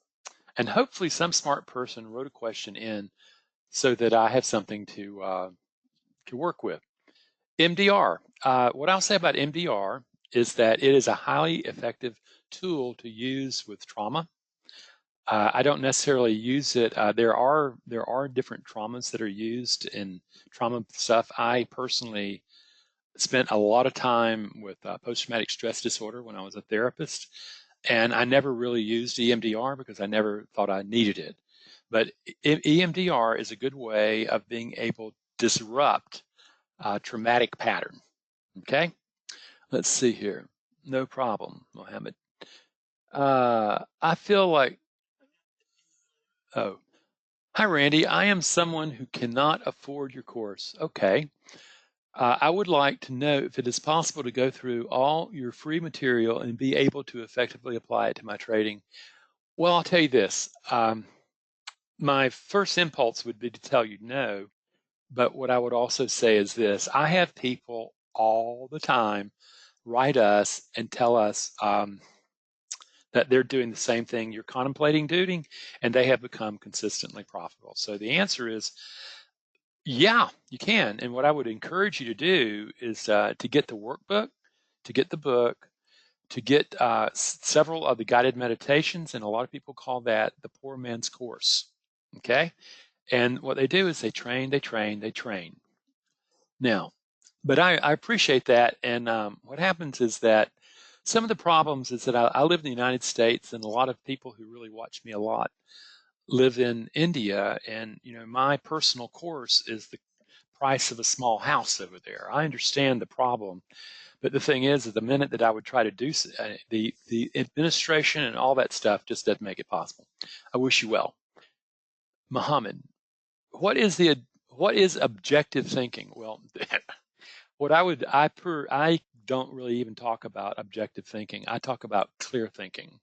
and hopefully some smart person wrote a question in so that I have something to work with. MDR. What I'll say about MDR is that it is a highly effective tool to use with trauma. I don't necessarily use it. There are different traumas that are used in trauma stuff. I personally spent a lot of time with post-traumatic stress disorder when I was a therapist, and I never really used EMDR because I never thought I needed it. But EMDR is a good way of being able to disrupt a traumatic pattern. Okay, let's see here. No problem, Mohammed. I feel like, oh, hi, Randy. I am someone who cannot afford your course. Okay. I would like to know if it is possible to go through all your free material and be able to effectively apply it to my trading. Well, I'll tell you this. My first impulse would be to tell you no, but what I would also say is this. I have people all the time write us and tell us that they're doing the same thing you're contemplating doing, and they have become consistently profitable. So the answer is, yeah, you can. And what I would encourage you to do is to get the workbook, to get the book, to get several of the guided meditations, and a lot of people call that the poor man's course. Okay? And what they do is they train. Now, but I appreciate that. And what happens is that some of the problems is that I live in the United States, and a lot of people who really watch me a lot live in India, and my personal course is the price of a small house over there. I understand the problem, but the thing is, at the minute that I would try to do the administration and all that stuff just doesn't make it possible. I wish you well, Muhammad. What is objective thinking? Well, what I don't really even talk about objective thinking. I talk about clear thinking.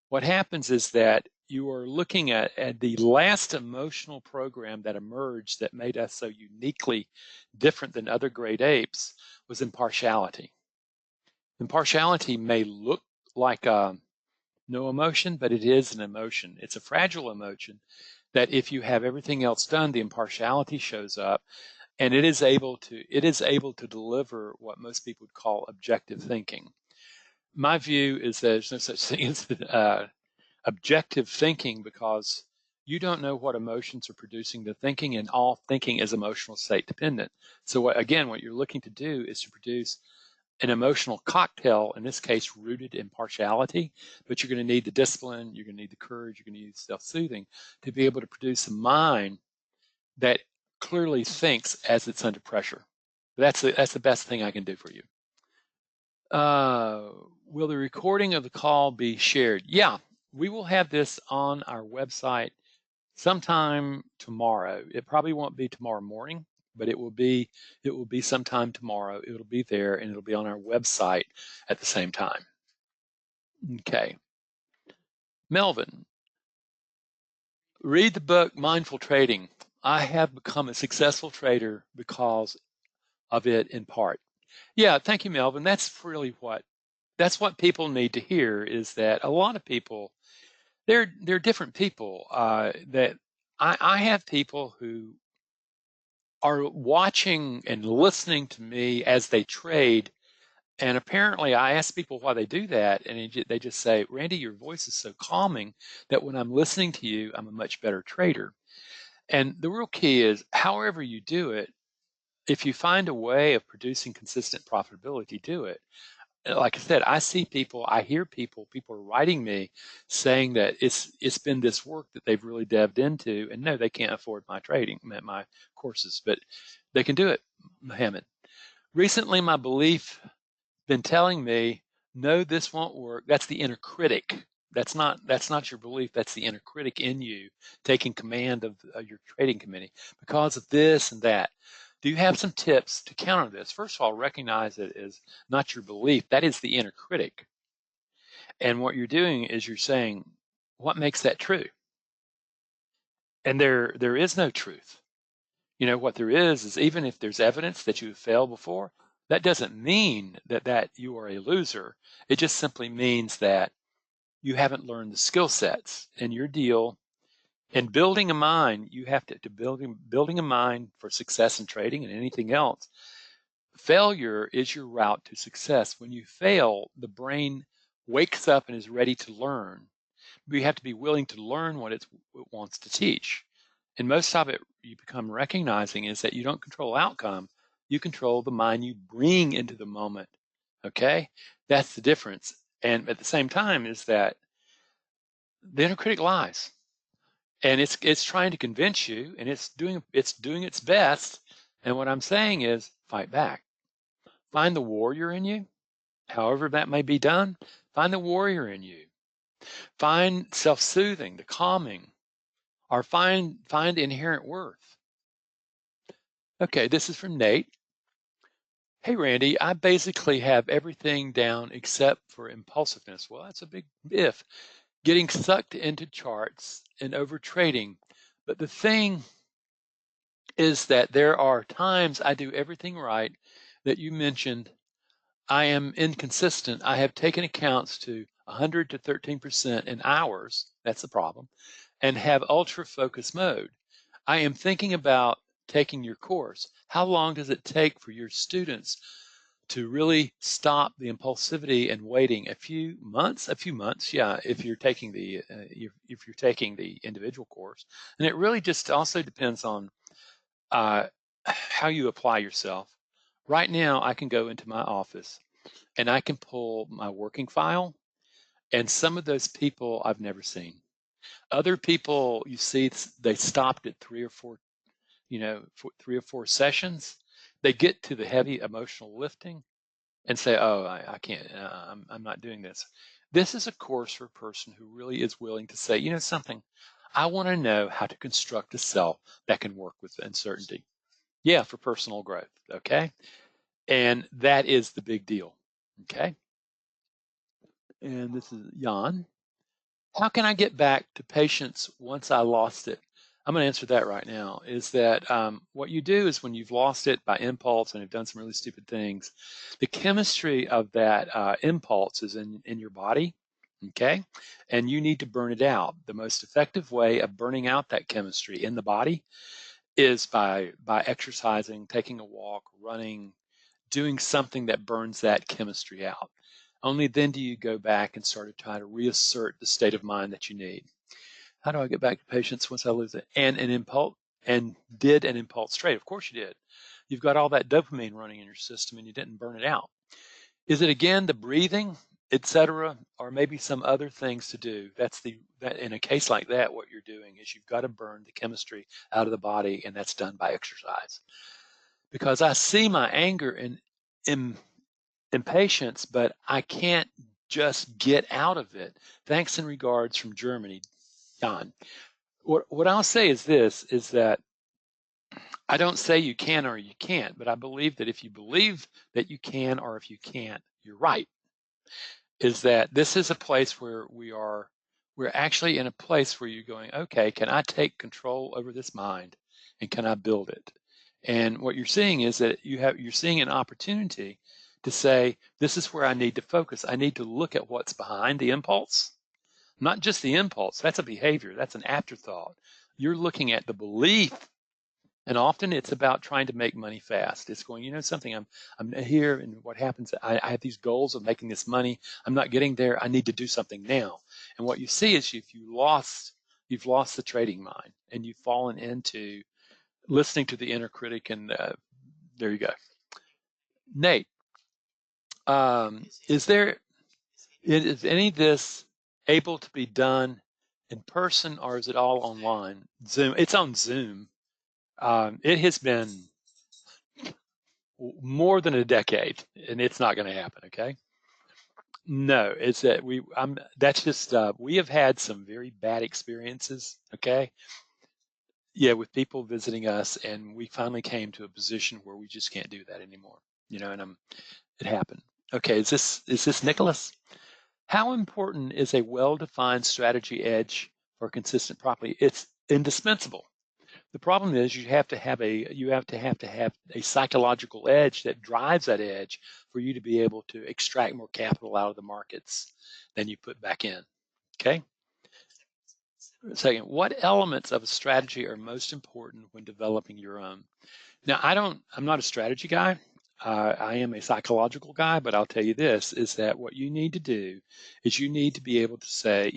What happens is that you are looking at the last emotional program that emerged that made us so uniquely different than other great apes was impartiality. Impartiality may look like no emotion, but it is an emotion. It's a fragile emotion that if you have everything else done, the impartiality shows up, and it is able to deliver what most people would call objective thinking. My view is there's no such thing as objective thinking because you don't know what emotions are producing the thinking, and all thinking is emotional state dependent. So what you're looking to do is to produce an emotional cocktail, in this case rooted in partiality, but you're going to need the discipline, you're going to need the courage, you're going to need self-soothing to be able to produce a mind that clearly thinks as it's under pressure. That's the best thing I can do for you. Will the recording of the call be shared? Yeah, we will have this on our website sometime tomorrow. It probably won't be tomorrow morning, but it will be sometime tomorrow. It'll be there and it'll be on our website at the same time. Okay. Melvin, read the book Mindful Trading. I have become a successful trader because of it in part. Yeah, thank you, Melvin. That's what people need to hear is that a lot of people, they're different people. That I have people who are watching and listening to me as they trade. And apparently, I ask people why they do that, and they just say, Randy, your voice is so calming that when I'm listening to you, I'm a much better trader. And the real key is, however you do it, if you find a way of producing consistent profitability, do it. Like I said, I hear people are writing me saying that it's been this work that they've really delved into, and no, they can't afford my trading, my courses, but they can do it, Mohammed. Recently, my belief been telling me, no, this won't work. That's the inner critic. That's not your belief. That's the inner critic in you taking command of your trading committee because of this and that. Do you have some tips to counter this? First of all, recognize it as not your belief. That is the inner critic. And what you're doing is you're saying, what makes that true? And there is no truth. What there is even if there's evidence that you've failed before, that doesn't mean that you are a loser. It just simply means that you haven't learned the skill sets. And your deal in building a mind, you have to building a mind for success in trading and anything else. Failure is your route to success. When you fail, the brain wakes up and is ready to learn. But you have to be willing to learn what it wants to teach. And most of it you become recognizing is that you don't control outcome, you control the mind you bring into the moment. Okay? That's the difference. And at the same time is that the inner critic lies. And it's trying to convince you, and it's doing its best. And what I'm saying is fight back. Find the warrior in you, however that may be done. Find the warrior in you. Find self-soothing, the calming, or find inherent worth. Okay, this is from Nate. Hey, Randy, I basically have everything down except for impulsiveness. Well, that's a big if. Getting sucked into charts and over trading. But the thing is that there are times I do everything right that you mentioned. I am inconsistent. I have taken accounts to 100 to 13% in hours. That's the problem. And have ultra focus mode. I am thinking about taking your course. How long does it take for your students to really stop the impulsivity and waiting? A few months, yeah, if you're taking the individual course. And it really just also depends on how you apply yourself. Right now, I can go into my office and I can pull my working file, and some of those people I've never seen. Other people, you see, they stopped at three or four, 3 or 4 sessions. They get to the heavy emotional lifting and say, "Oh, I can't. I'm not doing this." This is a course for a person who really is willing to say, something. I want to know how to construct a self that can work with uncertainty. Yeah, for personal growth. Okay. And that is the big deal. Okay. And this is Jan. How can I get back to patience once I lost it? I'm going to answer that right now. Is that what you do is when you've lost it by impulse and have done some really stupid things, the chemistry of that impulse is in your body, okay? And you need to burn it out. The most effective way of burning out that chemistry in the body is by exercising, taking a walk, running, doing something that burns that chemistry out. Only then do you go back and start to try to reassert the state of mind that you need. How do I get back to patience once I lose it? And an impulse and did an impulse trade. Of course you did. You've got all that dopamine running in your system and you didn't burn it out. Is it again the breathing, etc., or maybe some other things to do? That in a case like that, what you're doing is you've got to burn the chemistry out of the body, and that's done by exercise. Because I see my anger and impatience, but I can't just get out of it. Thanks and regards from Germany, Jan. What I'll say is this, is that I don't say you can or you can't, but I believe that if you believe that you can or if you can't, you're right. Is that this is a place where we're actually in a place where you're going, okay, can I take control over this mind and can I build it? And what you're seeing is that you're seeing an opportunity to say, this is where I need to focus. I need to look at what's behind the impulse, not just the impulse. That's a behavior. That's an afterthought. You're looking at the belief. And often it's about trying to make money fast. It's going, you know something, I'm here, and what happens, I have these goals of making this money. I'm not getting there. I need to do something now. And what you see is you've lost the trading mind, and you've fallen into listening to the inner critic, and there you go. Nate, is any of this able to be done in person, or is it all online? Zoom. It's on Zoom. It has been more than a decade, and it's not going to happen. Okay. No, it's that that's just, we have had some very bad experiences. Okay. Yeah. With people visiting us, and we finally came to a position where we just can't do that anymore, and it happened. Okay. Is this Nicholas? How important is a well-defined strategy edge for consistent property? It's indispensable. The problem is you have to have a psychological edge that drives that edge for you to be able to extract more capital out of the markets than you put back in. Okay. Second, what elements of a strategy are most important when developing your own? Now, I'm not a strategy guy. I am a psychological guy, but I'll tell you this, is that what you need to do is you need to be able to say,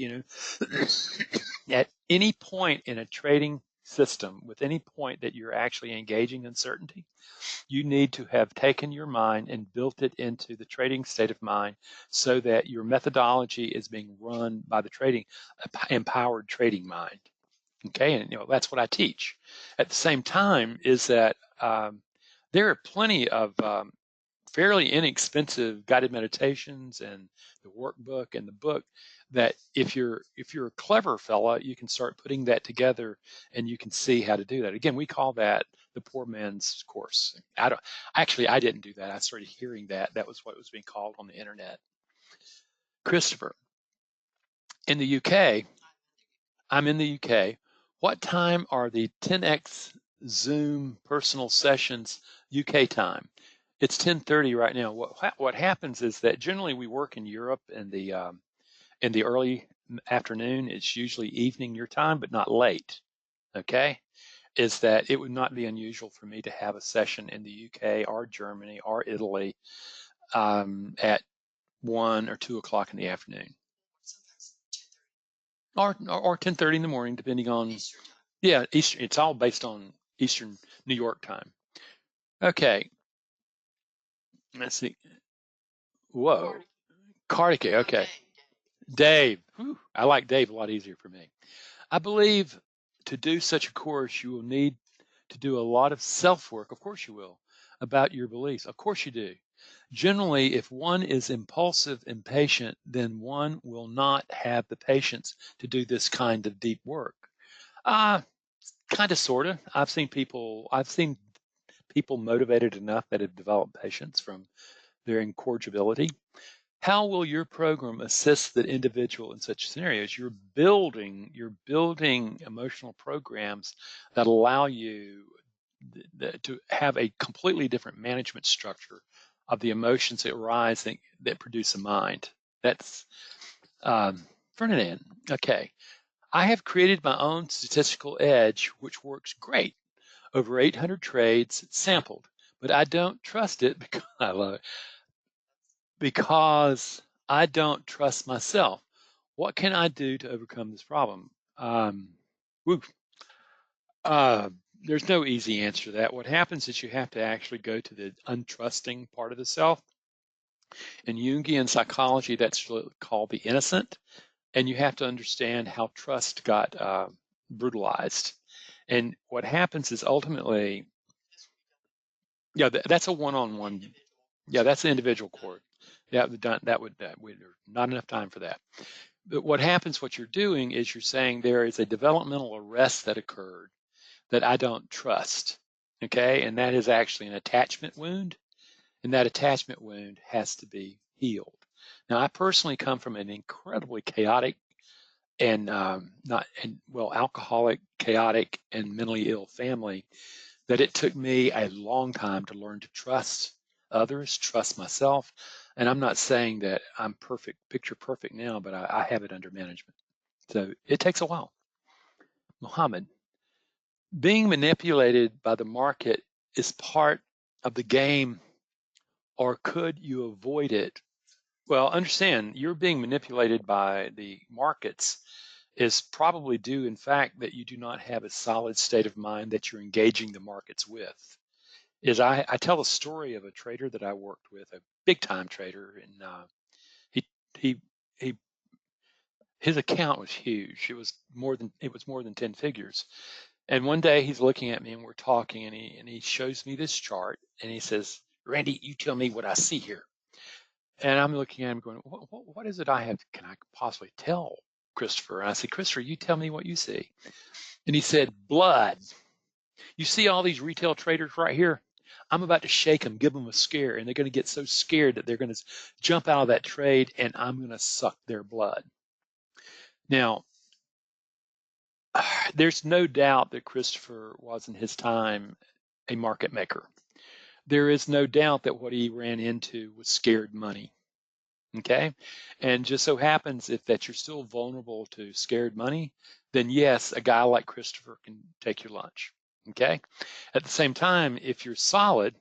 at any point in a trading system, with any point that you're actually engaging uncertainty, you need to have taken your mind and built it into the trading state of mind so that your methodology is being run by the empowered trading mind. Okay, and that's what I teach. At the same time, is that there are plenty of fairly inexpensive guided meditations and the workbook and the book that if you're a clever fella, you can start putting that together and you can see how to do that. Again, we call that the poor man's course. I didn't do that. I started hearing that was what was being called on the internet. Christopher, in the UK, I'm in the UK. What time are the 10x Zoom personal sessions UK time? It's 10:30 right now. What happens is that generally we work in Europe in the early afternoon. It's usually evening your time, but not late. Okay, is that it would not be unusual for me to have a session in the UK or Germany or Italy at 1 or 2 o'clock in the afternoon, or 10:30 in the morning, depending on yeah, Eastern. It's all based on Eastern New York time. Okay, let's see. Whoa, Cardiac. Okay, Dave. Whew, I like Dave a lot easier for me. I believe to do such a course, you will need to do a lot of self work. Of course, you will, about your beliefs. Of course, you do. Generally, if one is impulsive, impatient, then one will not have the patience to do this kind of deep work. Uh, Kind of, sort of. I've seen people motivated enough that have developed patience from their incorrigibility. How will your program assist the individual in such scenarios? You're building emotional programs that allow you to have a completely different management structure of the emotions that arise that produce a mind. That's Ferdinand. Okay. I have created my own statistical edge, which works great. Over 800 trades sampled, but I don't trust it because I love it, because I don't trust myself. What can I do to overcome this problem? Woo. Uh, there's no easy answer to that. What happens is you have to actually go to the untrusting part of the self. In Jungian psychology, that's called the innocent. And you have to understand how trust got brutalized. And what happens is ultimately, yeah, that's a one-on-one. Yeah, that's the individual court. That would not enough time for that. But what happens, what you're doing is you're saying there is a developmental arrest that occurred that I don't trust. Okay, and that is actually an attachment wound, and that attachment wound has to be healed. Now, I personally come from an incredibly chaotic and alcoholic, chaotic, and mentally ill family, that it took me a long time to learn to trust others, trust myself. And I'm not saying that I'm perfect, picture perfect now, but I have it under management. So it takes a while. Mohammed, being manipulated by the market is part of the game, or could you avoid it? Well, understand you're being manipulated by the markets is probably due, in fact, that you do not have a solid state of mind that you're engaging the markets with. I tell a story of a trader that I worked with, a big time trader, and he he he his account was huge. It was more than 10 figures. And one day he's looking at me and we're talking, and he shows me this chart and he says, "Randy, you tell me what I see here." And I'm looking at him going, what is it can I possibly tell Christopher? And I said, "Christopher, you tell me what you see." And he said, "Blood. You see all these retail traders right here? I'm about to shake them, give them a scare, and they're going to get so scared that they're going to jump out of that trade, and I'm going to suck their blood." Now, there's no doubt that Christopher was in his time a market maker. There is no doubt that what he ran into was scared money. Okay. And just so happens if that you're still vulnerable to scared money, then yes, a guy like Christopher can take your lunch. Okay. At the same time, if you're solid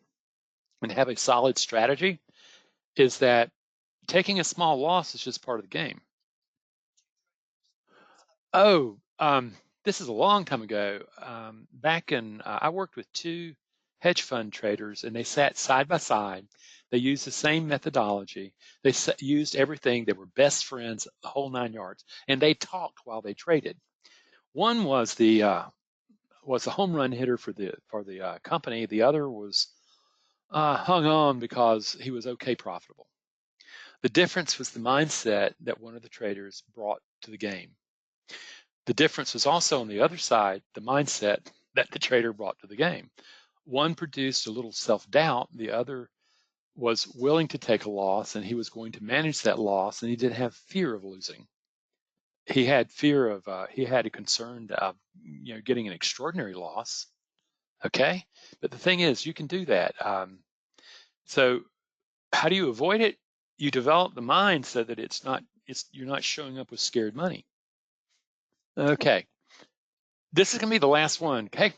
and have a solid strategy, is that taking a small loss is just part of the game. Oh, this is a long time ago. Back in, I worked with two hedge fund traders, and they sat side by side. They used the same methodology. They used everything. They were best friends, the whole 9 yards, and they talked while they traded. One was the home run hitter for the company. The other was hung on because he was okay profitable. The difference was the mindset that one of the traders brought to the game. The difference was also on the other side, the mindset that the trader brought to the game. One produced a little self-doubt, the other was willing to take a loss, and he was going to manage that loss, and he didn't have fear of losing. He had he had a concern of getting an extraordinary loss. Okay, but the thing is, you can do that. So how do you avoid it? You develop the mind so that you're not showing up with scared money. Okay, this is going to be the last one. Okay.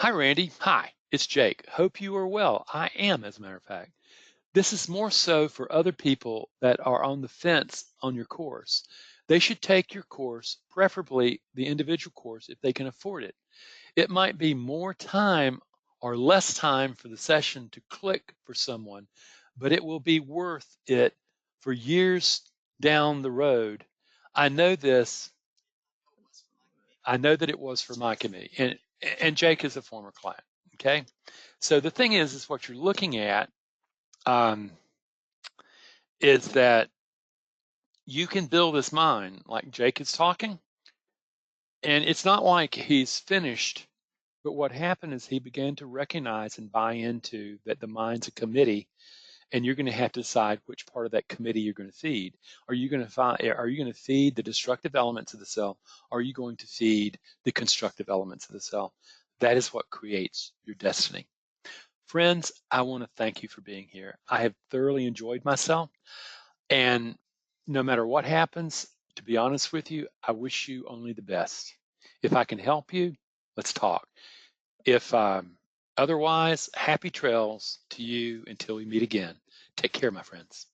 Hi, Randy. Hi, it's Jake. Hope you are well. I am, as a matter of fact. This is more so for other people that are on the fence on your course. They should take your course, preferably the individual course, if they can afford it. It might be more time or less time for the session to click for someone, but it will be worth it for years down the road. I know this. I know that it was for my committee, and Jake is a former client. Okay, so the thing is what you're looking at is that you can build this mind like Jake is talking, and it's not like he's finished But what happened is he began to recognize and buy into that the mind's a committee, and you're going to have to decide which part of that committee you're going to feed. Are you going to feed the destructive elements of the cell? Or are you going to feed the constructive elements of the cell? That is what creates your destiny. Friends, I want to thank you for being here. I have thoroughly enjoyed myself. And no matter what happens, to be honest with you, I wish you only the best. If I can help you, let's talk. If otherwise, happy trails to you until we meet again. Take care, my friends.